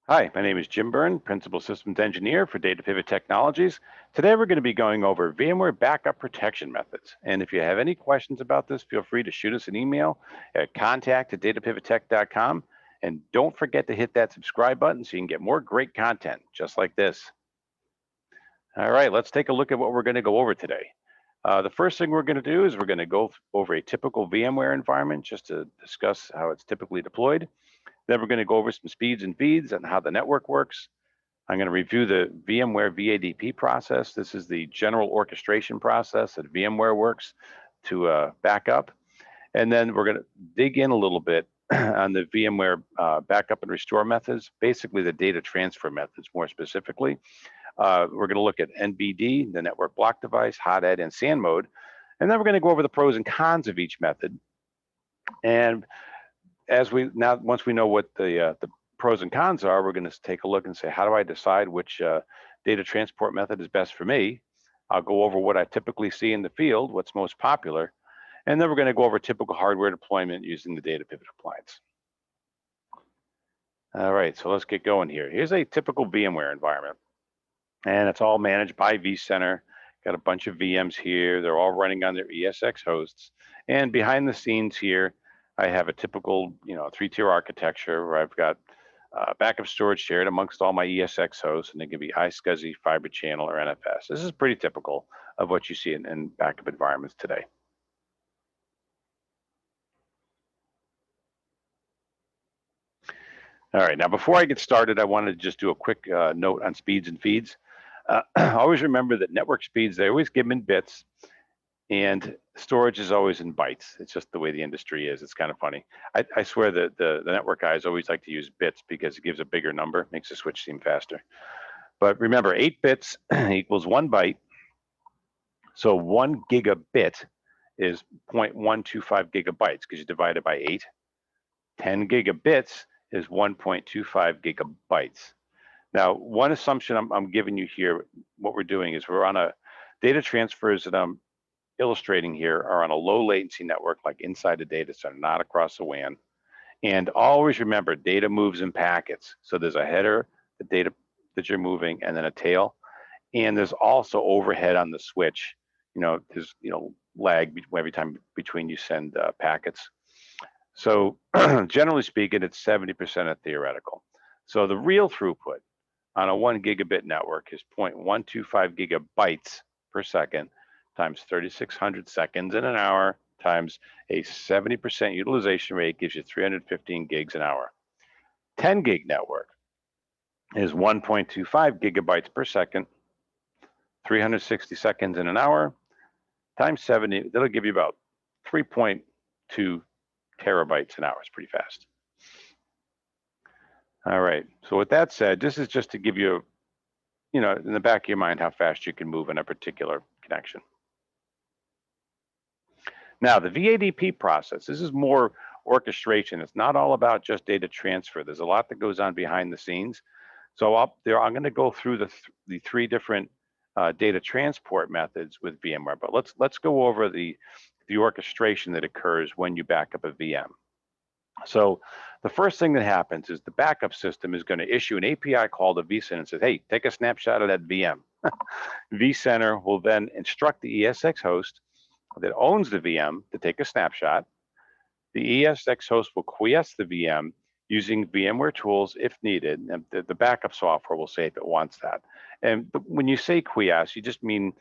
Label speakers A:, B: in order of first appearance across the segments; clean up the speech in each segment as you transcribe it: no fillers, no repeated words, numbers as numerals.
A: Hi, my name is Jim Byrne, Principal Systems Engineer for DataPivot Technologies. Today we're going to be going over VMware backup protection methods. And if you have any questions about this, feel free to shoot us an email at contact@datapivottech.com. And don't forget to hit that subscribe button so you can get more great content just like this. All right, let's take a look at what we're going to go over today. The first thing we're going to do is we're going to go over a typical VMware environment just to discuss how it's typically deployed. Then we're going to go over some speeds and feeds and how the network works. I'm going to review the VMware VADP process. This is the general orchestration process that VMware works to back up. And then we're going to dig in a little bit on the VMware backup and restore methods, basically the data transfer methods more specifically. We're going to look at NBD, the network block device, hot-add, and SAN mode. And then we're going to go over the pros and cons of each method. And once we know what the pros and cons are, we're going to take a look and say, how do I decide which data transport method is best for me? I'll go over what I typically see in the field, what's most popular, and then we're going to go over typical hardware deployment using the DataPivot appliance. All right, so let's get going here. Here's a typical VMware environment, and it's all managed by vCenter. Got a bunch of VMs here. They're all running on their ESX hosts, and behind the scenes here, I have a typical, three-tier architecture where I've got backup storage shared amongst all my ESX hosts, and it can be iSCSI, Fiber Channel, or NFS. This is pretty typical of what you see in backup environments today. All right, now before I get started, I wanted to just do a quick note on speeds and feeds. Always remember that network speeds, they always give them in bits, and storage is always in bytes. It's just the way the industry is. It's kind of funny. I swear that the network guys always like to use bits because it gives a bigger number, makes the switch seem faster. But remember, 8 bits equals 1 byte. So 1 gigabit is 0.125 gigabytes because you divide it by 8. 10 gigabits is 1.25 gigabytes. Now, one assumption I'm giving you here, what we're doing is we're on a data transfers that I'm illustrating here are on a low latency network like inside the data center, not across the WAN. And always remember, data moves in packets. So there's a header, the data that you're moving, and then a tail. And there's also overhead on the switch. There's lag every time between you send packets. So generally speaking, it's 70% of theoretical. So the real throughput on a 1 gigabit network is 0.125 gigabytes per second times 3,600 seconds in an hour times a 70% utilization rate gives you 315 gigs an hour. 10 gig network is 1.25 gigabytes per second, 360 seconds in an hour times 70. That'll give you about 3.2 terabytes an hour. It's pretty fast. All right, so with that said, this is just to give you, in the back of your mind how fast you can move in a particular connection. Now, the VADP process, this is more orchestration. It's not all about just data transfer. There's a lot that goes on behind the scenes. So I'm going to go through the 3 different data transport methods with VMware, but let's go over the orchestration that occurs when you back up a VM. So the first thing that happens is the backup system is going to issue an API call to vCenter and says, hey, take a snapshot of that VM. vCenter will then instruct the ESX host that owns the VM to take a snapshot. The ESX host will quiesce the VM using VMware tools if needed, and the backup software will say if it wants that. And when you say quiesce, you just mean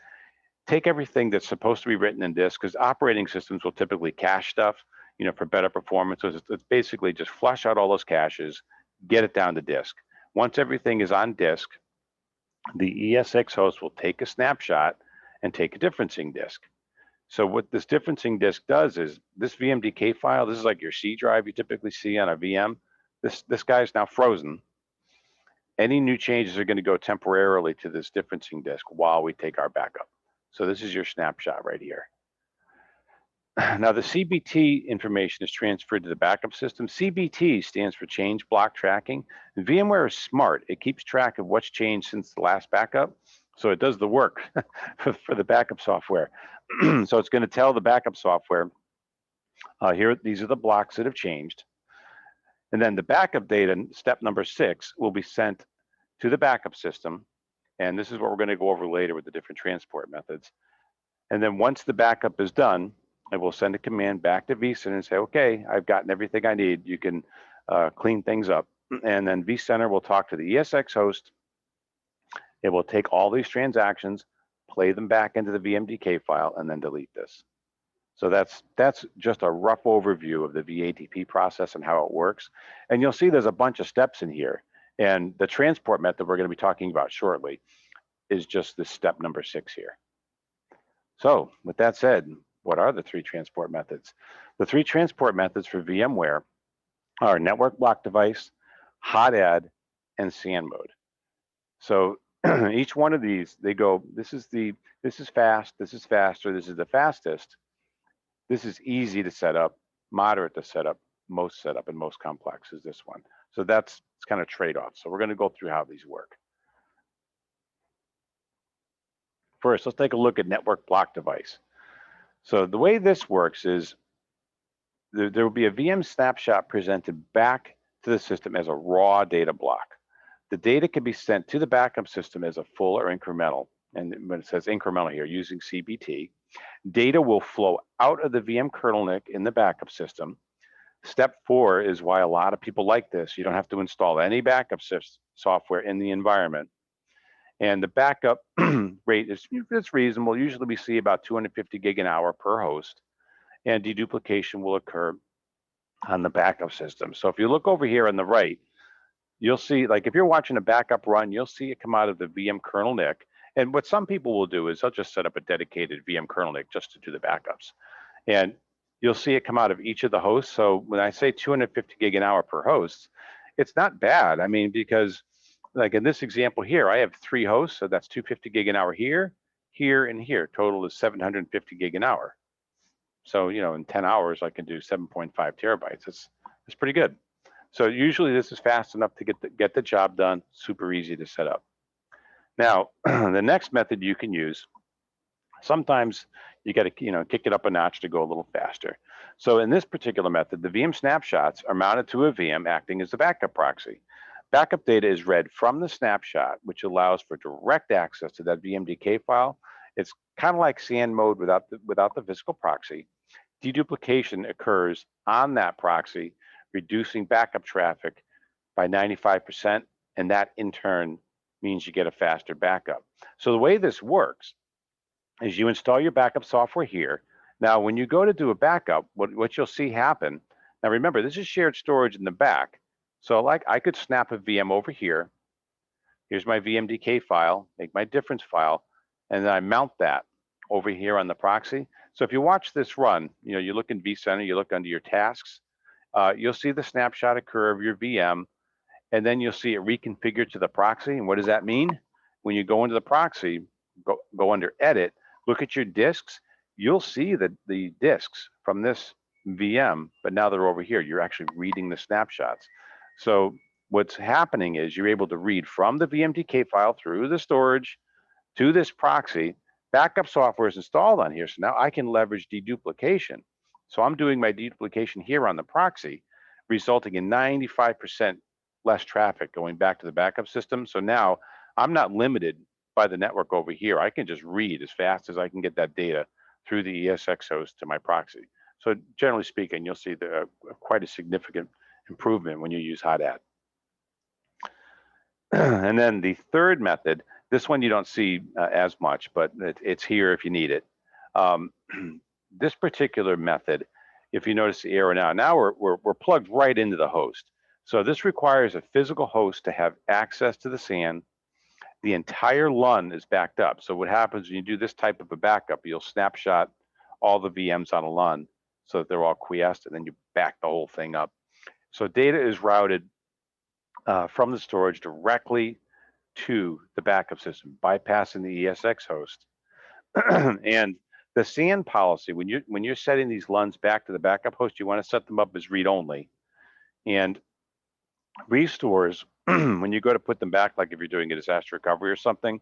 A: take everything that's supposed to be written in disk, because operating systems will typically cache stuff, for better performance. So it's basically just flush out all those caches, get it down to disk. Once everything is on disk, the ESX host will take a snapshot and take a differencing disk. So what this differencing disk does is this VMDK file, this is like your C drive you typically see on a VM. This guy is now frozen. Any new changes are going to go temporarily to this differencing disk while we take our backup. So this is your snapshot right here. Now the CBT information is transferred to the backup system. CBT stands for change block tracking. And VMware is smart. It keeps track of what's changed since the last backup. So it does the work for the backup software. So it's going to tell the backup software, here, these are the blocks that have changed. And then the backup data, step number 6, will be sent to the backup system. And this is what we're going to go over later with the different transport methods. And then once the backup is done, it will send a command back to vCenter and say, okay, I've gotten everything I need. You can clean things up. And then vCenter will talk to the ESX host. It will take all these transactions, play them back into the VMDK file, and then delete this. So that's just a rough overview of the VADP process and how it works. And you'll see there's a bunch of steps in here. And the transport method we're going to be talking about shortly is just the step number 6 here. So with that said, what are the 3 transport methods? The 3 transport methods for VMware are network block device, hot add, and SAN mode. So each one of these, they go, this is fast, this is faster, this is the fastest. This is easy to set up, moderate to set up, most set up, and most complex is this one. So it's kind of trade-off. So we're going to go through how these work. First, let's take a look at network block device. So the way this works is there will be a VM snapshot presented back to the system as a raw data block. The data can be sent to the backup system as a full or incremental. And when it says incremental here, using CBT, data will flow out of the VM kernel NIC in the backup system. Step 4 is why a lot of people like this. You don't have to install any backup software in the environment. And the backup rate is reasonable. Usually we see about 250 gig an hour per host, and deduplication will occur on the backup system. So if you look over here on the right, you'll see, like if you're watching a backup run, you'll see it come out of the VM kernel NIC. And what some people will do is they'll just set up a dedicated VM kernel NIC just to do the backups. And you'll see it come out of each of the hosts. So when I say 250 gig an hour per host, it's not bad. I mean, because like in this example here, I have 3 hosts, so that's 250 gig an hour here, here, and here. Total is 750 gig an hour. So, you know, in 10 hours, I can do 7.5 terabytes. It's pretty good. So usually this is fast enough to get the job done, super easy to set up. Now, the next method you can use, sometimes you got to, kick it up a notch to go a little faster. So in this particular method, the VM snapshots are mounted to a VM acting as the backup proxy. Backup data is read from the snapshot, which allows for direct access to that VMDK file. It's kind of like SAN mode without the physical proxy. Deduplication occurs on that proxy, reducing backup traffic by 95%, and that in turn means you get a faster backup. So the way this works is you install your backup software here. Now, when you go to do a backup, what you'll see happen, now remember, this is shared storage in the back. So like I could snap a VM over here. Here's my VMDK file, make my difference file, and then I mount that over here on the proxy. So if you watch this run, you look in vCenter, you look under your tasks, you'll see the snapshot occur of your VM, and then you'll see it reconfigured to the proxy. And what does that mean? When you go into the proxy, go under edit, look at your disks, you'll see the disks from this VM, but now they're over here. You're actually reading the snapshots. So what's happening is you're able to read from the VMDK file through the storage to this proxy. Backup software is installed on here, so now I can leverage deduplication. So I'm doing my deduplication here on the proxy, resulting in 95% less traffic going back to the backup system. So now I'm not limited by the network over here. I can just read as fast as I can get that data through the ESX host to my proxy. So generally speaking, you'll see quite a significant improvement when you use hot add. And then the third method, this one you don't see as much, but it's here if you need it. This particular method, if you notice the arrow now we're plugged right into the host. So this requires a physical host to have access to the SAN. The entire LUN is backed up. So what happens when you do this type of a backup, you'll snapshot all the VMs on a LUN so that they're all quiesced, and then you back the whole thing up. So data is routed from the storage directly to the backup system, bypassing the ESX host. And the SAN policy, when you're setting these LUNs back to the backup host, you want to set them up as read-only. And restores, when you go to put them back, like if you're doing a disaster recovery or something,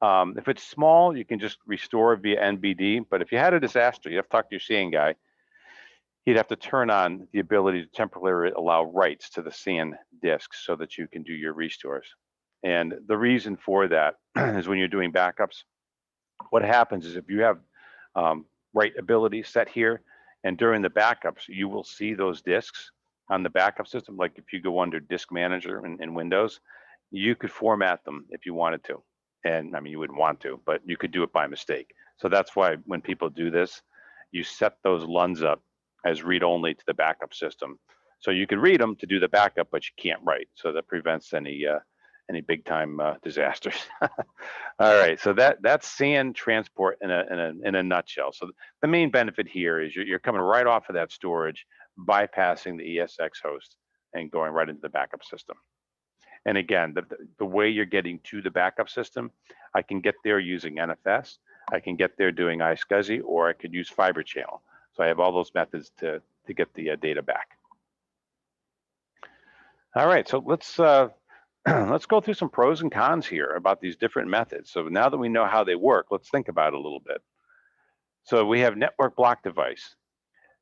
A: if it's small, you can just restore via NBD. But if you had a disaster, you have to talk to your SAN guy. he'd have to turn on the ability to temporarily allow writes to the SAN disks so that you can do your restores. And the reason for that is when you're doing backups, what happens is if you have write ability set here, and during the backups, you will see those disks on the backup system. Like if you go under Disk Manager in Windows, you could format them if you wanted to. And I mean, you wouldn't want to, but you could do it by mistake. So that's why when people do this, you set those LUNs up as read-only to the backup system. So you can read them to do the backup, but you can't write. So that prevents any big-time disasters. All right, so that's SAN transport in a nutshell. So the main benefit here is you're coming right off of that storage, bypassing the ESX host and going right into the backup system. And again, the way you're getting to the backup system, I can get there using NFS, I can get there doing iSCSI, or I could use fiber channel. So I have all those methods to get the data back. All right, so let's let's go through some pros and cons here about these different methods. So now that we know how they work, let's think about it a little bit. So we have network block device.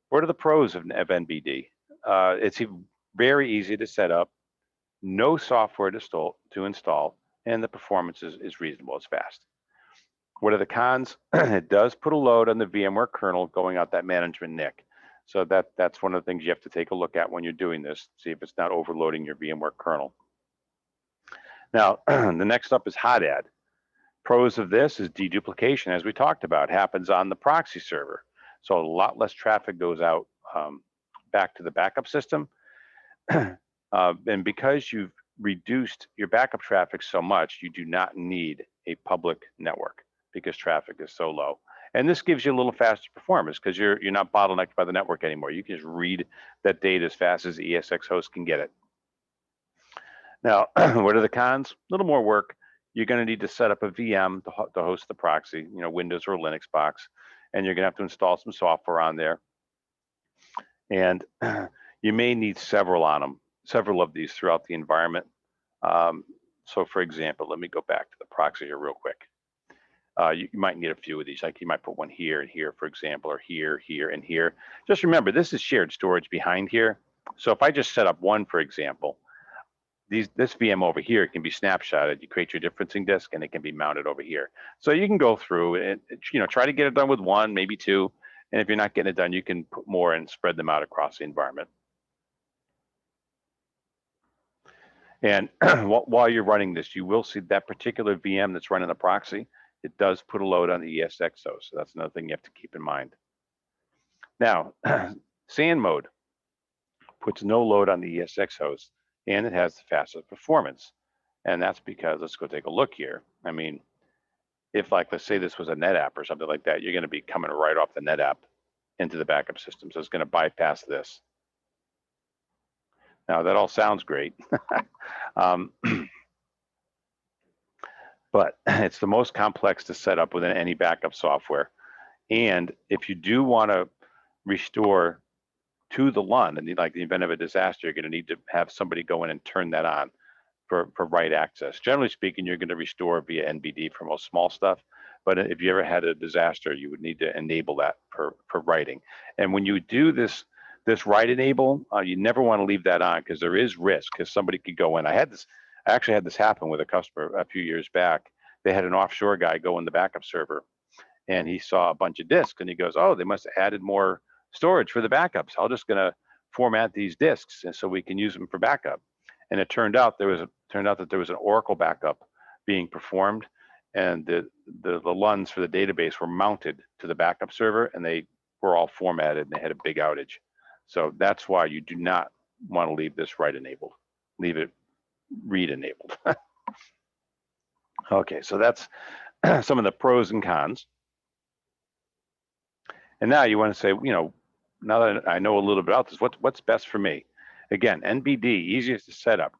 A: What are the pros of NBD? It's very easy to set up, no software to install, and the performance is reasonable, it's fast. What are the cons? It does put a load on the VMware kernel going out that management NIC. So that's one of the things you have to take a look at when you're doing this, see if it's not overloading your VMware kernel. Now, the next up is hot add. Pros of this is deduplication, as we talked about, happens on the proxy server. So a lot less traffic goes out back to the backup system. And because you've reduced your backup traffic so much, you do not need a public network because traffic is so low. And this gives you a little faster performance because you're not bottlenecked by the network anymore. You can just read that data as fast as the ESX host can get it. Now, what are the cons? A little more work. You're going to need to set up a VM to host the proxy, Windows or Linux box, and you're going to have to install some software on there. And you may need several of these throughout the environment. So for example, let me go back to the proxy here real quick. You might need a few of these, like you might put one here and here, for example, or here, here, and here. Just remember, this is shared storage behind here. So if I just set up one, for example, this VM over here can be snapshotted. You create your differencing disk and it can be mounted over here. So you can go through and try to get it done with one, maybe two. And if you're not getting it done, you can put more and spread them out across the environment. And while you're running this, you will see that particular VM that's running the proxy. It does put a load on the ESX host. So that's another thing you have to keep in mind. Now, SAN mode puts no load on the ESX host, and it has the fastest performance. And that's because, let's go take a look here. I mean, if let's say this was a NetApp or something like that, you're going to be coming right off the NetApp into the backup system. So it's going to bypass this. Now that all sounds great, but it's the most complex to set up within any backup software. And if you do want to restore to the LUN, and like the event of a disaster, you're going to need to have somebody go in and turn that on for write access. Generally speaking, you're going to restore via NBD for most small stuff. But if you ever had a disaster, you would need to enable that for writing. And when you do this write enable, you never want to leave that on because there is risk because somebody could go in. I actually had this happen with a customer a few years back. They had an offshore guy go in the backup server and he saw a bunch of disks and he goes, oh, they must have added more storage for the backups. I'm just going to format these disks and so we can use them for backup. And it turned out that there was an Oracle backup being performed, and the LUNs for the database were mounted to the backup server, and they were all formatted, and they had a big outage. So that's why you do not want to leave this write enabled. Leave it read enabled. Okay, so that's some of the pros and cons. And now you want to say, now that I know a little bit about this, what's best for me? Again, NBD, easiest to set up.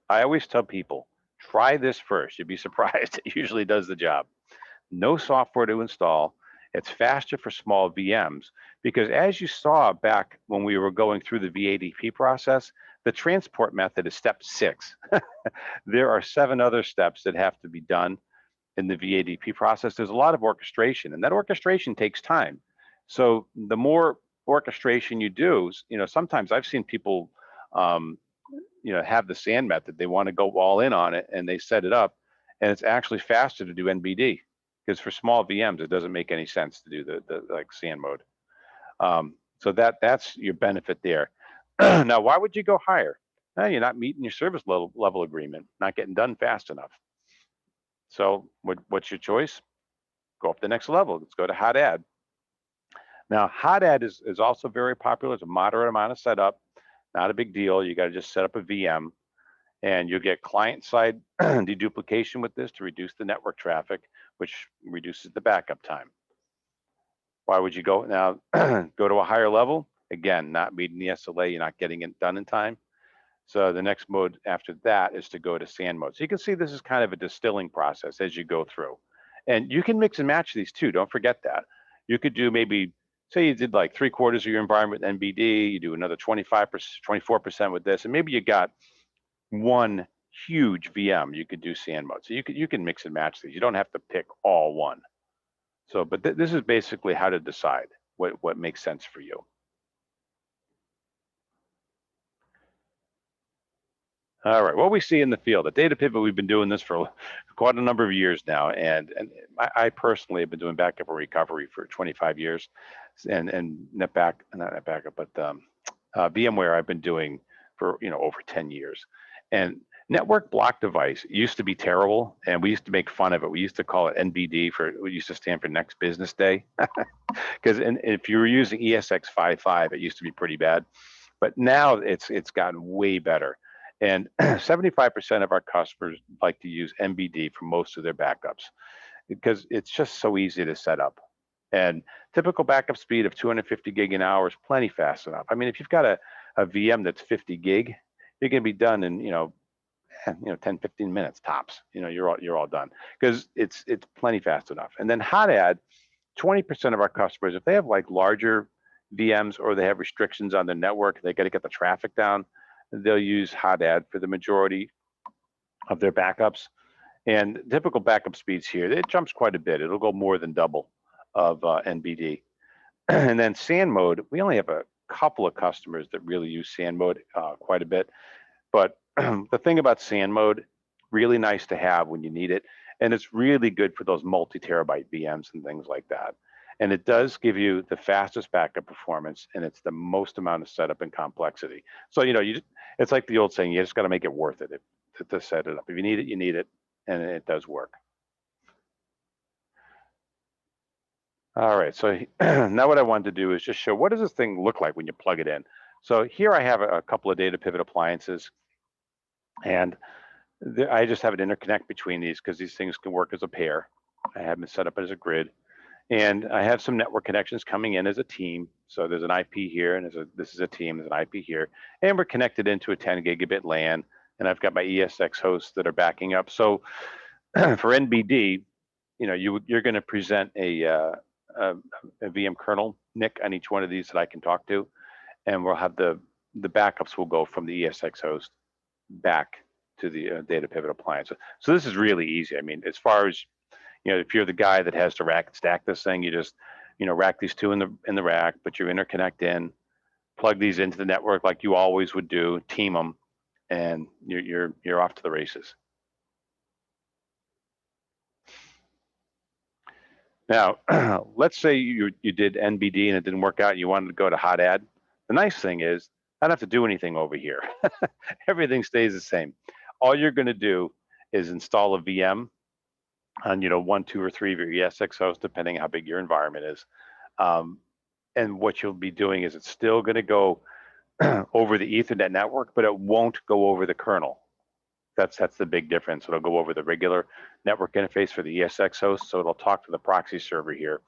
A: I always tell people, try this first. You'd be surprised. It usually does the job. No software to install. It's faster for small VMs because as you saw back when we were going through the VADP process, the transport method is step 6. There are 7 other steps that have to be done in the VADP process. There's a lot of orchestration, and that orchestration takes time. So the more orchestration you do, sometimes I've seen people, have the SAN method. They want to go all in on it, and they set it up, and it's actually faster to do NBD, because for small VMs, it doesn't make any sense to do the like SAN mode. So that's your benefit there. Now, why would you go higher? You're not meeting your service level agreement, not getting done fast enough. So what's your choice? Go up the next level. Let's go to hot add. Now, hot add is also very popular. It's a moderate amount of setup, not a big deal. You got to just set up a VM, and you'll get client-side deduplication with this to reduce the network traffic, which reduces the backup time. Why would you go now? Go to a higher level? Again, not meeting the SLA, you're not getting it done in time. So the next mode after that is to go to SAN mode. So you can see this is kind of a distilling process as you go through. And you can mix and match these too, don't forget that. You could do maybe, say you did like 3/4 of your environment with NBD, you do another 25%, 24% with this, and maybe you got one huge VM, you could do SAN mode. So you can mix and match these. You don't have to pick all one. So, but this is basically how to decide what makes sense for you. All right, what we see in the field, at Data Pivot, we've been doing this for quite a number of years now, and I personally have been doing backup and recovery for 25 years, and VMware I've been doing for over 10 years. And network block device used to be terrible, and we used to make fun of it. We used to call it NBD, it used to stand for next business day, because if you were using ESX55, it used to be pretty bad, but now it's gotten way better. And 75% of our customers like to use NBD for most of their backups because it's just so easy to set up. And typical backup speed of 250 gig an hour is plenty fast enough. I mean, if you've got a VM that's 50 gig, you're going to be done in 10, 15 minutes tops. You're all done because it's plenty fast enough. And then hot add, 20% of our customers, if they have like larger VMs or they have restrictions on their network, they got to get the traffic down, they'll use hot add for the majority of their backups. And typical backup speeds here, it jumps quite a bit. It'll go more than double of NBD. And then SAN mode, we only have a couple of customers that really use SAN mode quite a bit. But the thing about SAN mode, really nice to have when you need it. And it's really good for those multi-terabyte VMs and things like that. And it does give you the fastest backup performance, and it's the most amount of setup and complexity. So, it's like the old saying, you just got to make it worth it to set it up. If you need it, you need it, and it does work. All right, so now what I wanted to do is just show what does this thing look like when you plug it in. So here I have a couple of Data Pivot appliances, and I just have an interconnect between these because these things can work as a pair. I have them set up as a grid. And I have some network connections coming in as a team. So there's an IP here, and this is a team, there's an IP here. And we're connected into a 10 gigabit LAN, and I've got my ESX hosts that are backing up. So for NBD, you're going to present a VM kernel NIC on each one of these that I can talk to, and we'll have the backups will go from the ESX host back to the Data Pivot appliance. So this is really easy. I mean, as far as if you're the guy that has to rack and stack this thing, you just, rack these two in the rack, put your interconnect in, plug these into the network like you always would do, team them, and you're off to the races. Now, let's say you did NBD and it didn't work out, and you wanted to go to hot add. The nice thing is I don't have to do anything over here. Everything stays the same. All you're going to do is install a VM on 1, 2, or 3 of your ESX hosts, depending how big your environment is. And what you'll be doing is it's still going to go over the Ethernet network, but it won't go over the kernel. That's the big difference. It'll go over the regular network interface for the ESX host, so it'll talk to the proxy server here,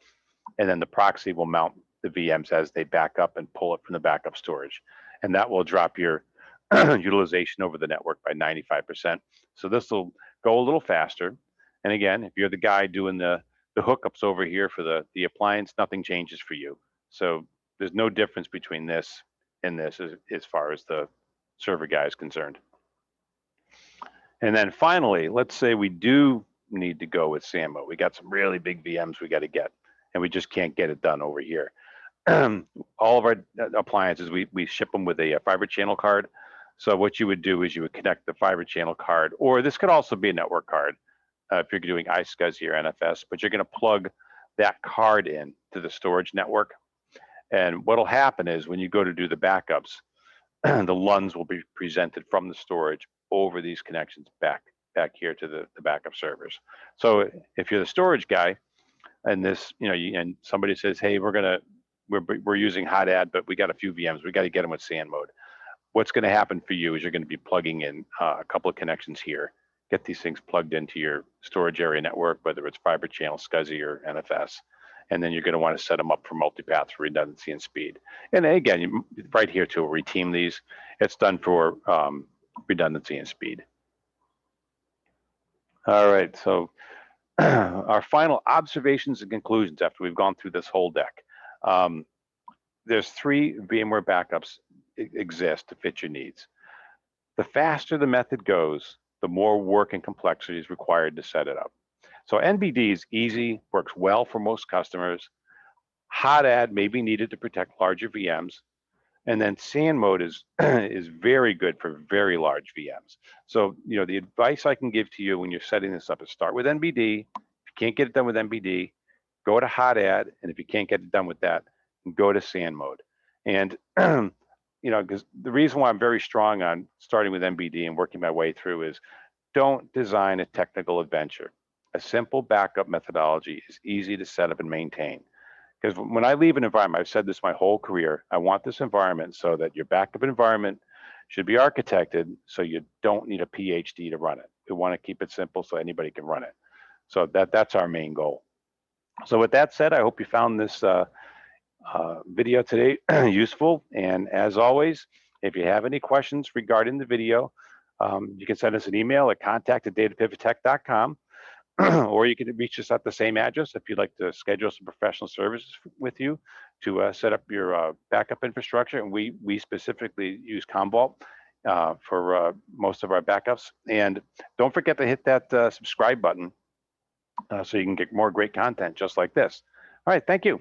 A: and then the proxy will mount the VMs as they back up and pull it from the backup storage, and that will drop your utilization over the network by 95%. So this will go a little faster. And again, if you're the guy doing the hookups over here for the appliance, nothing changes for you. So there's no difference between this and this as far as the server guy is concerned. And then finally, let's say we do need to go with SAN mode. We got some really big VMs we got to get, and we just can't get it done over here. all of our appliances, we ship them with a fiber channel card. So what you would do is you would connect the fiber channel card, or this could also be a network card if you're doing iSCSI or NFS, but you're going to plug that card in to the storage network. And what'll happen is when you go to do the backups, the LUNs will be presented from the storage over these connections back here to the backup servers. So if you're the storage guy, and this, and somebody says, hey, we're using hot add, but we got a few VMs, we got to get them with SAN mode. What's going to happen for you is you're going to be plugging in a couple of connections here, get these things plugged into your storage area network, whether it's fiber channel, SCSI, or NFS. And then you're going to want to set them up for multipath for redundancy and speed. And again, right here too, we team these. It's done for redundancy and speed. All right, so our final observations and conclusions after we've gone through this whole deck. There's 3 VMware backups exist to fit your needs. The faster the method goes, the more work and complexity is required to set it up. So NBD is easy, works well for most customers. Hot add may be needed to protect larger VMs. And then SAN mode is very good for very large VMs. So, the advice I can give to you when you're setting this up is start with NBD. If you can't get it done with NBD, go to hot add. And if you can't get it done with that, go to SAN mode. And, because the reason why I'm very strong on starting with NBD and working my way through is don't design a technical adventure. A simple backup methodology is easy to set up and maintain. Because when I leave an environment, I've said this my whole career, I want this environment so that your backup environment should be architected so you don't need a PhD to run it. We want to keep it simple so anybody can run it. So that's our main goal. So with that said, I hope you found this video today useful. And as always, if you have any questions regarding the video, you can send us an email at contact@datapivotech.com. Or you can reach us at the same address if you'd like to schedule some professional services with you to set up your backup infrastructure. And we specifically use Commvault for most of our backups. And don't forget to hit that subscribe button so you can get more great content just like this. All right, thank you.